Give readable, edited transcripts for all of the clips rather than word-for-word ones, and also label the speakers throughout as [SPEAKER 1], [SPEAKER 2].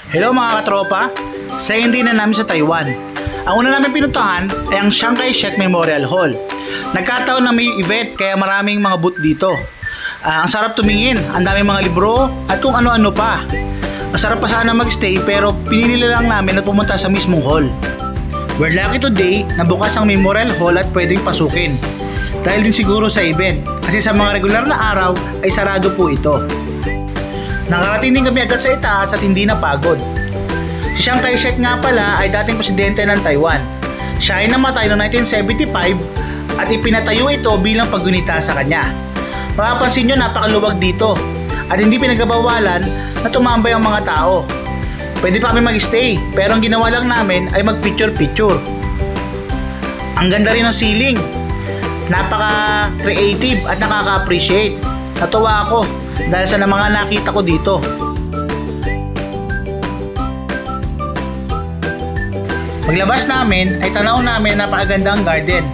[SPEAKER 1] Hello mga katropa, second day na namin sa Taiwan. Ang una namin pinuntahan ay ang Chiang Kai-shek Memorial Hall. Nagkataon na may event kaya maraming mga booth dito. Ang sarap tumingin, ang daming mga libro at kung ano-ano pa. Masarap pa sana magstay pero pinili lang namin na pumunta sa mismong hall. We're lucky today na bukas ang Memorial Hall at pwedeng pasukin. Dahil din siguro sa event kasi sa mga regular na araw ay sarado po ito. Nakarating din kami agad sa itaas at hindi napagod. Si Chiang Kai-shek nga pala ay dating presidente ng Taiwan. Siya ay namatay noong 1975 at ipinatayo ito bilang paggunita sa kanya. Mapapansin nyo napakaluwag dito at hindi pinagabawalan na tumambay ang mga tao. Pwede pa kami mag-stay pero ang ginawa lang namin ay mag-picture-picture. Ang ganda rin ng ceiling. Napaka-creative at nakaka-appreciate. Natuwa ako dahil sa mga nakita ko dito. Paglabas namin ay tanaw namin napakaganda ang garden.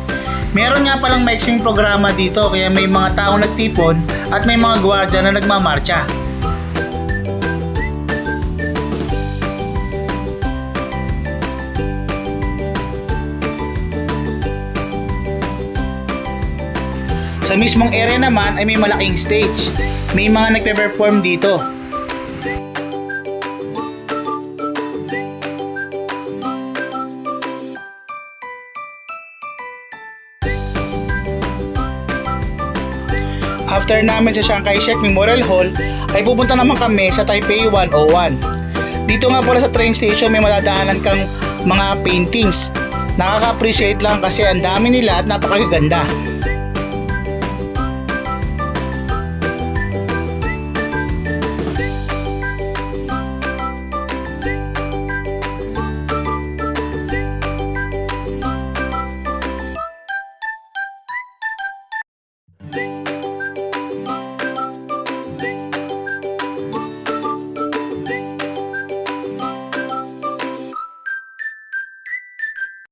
[SPEAKER 1] Meron nga palang maiksing programa dito kaya may mga taong nagtipon at may mga gwardiya na nagmamarcha. Sa mismong area naman ay may malaking stage. May mga nagpe-perform dito. After namin sa Chiang Kai-shek Memorial Hall ay pupunta naman kami sa Taipei 101. Dito nga pala sa train station may madadaanan kang mga paintings. Nakaka-appreciate lang kasi ang dami nila at napakaganda.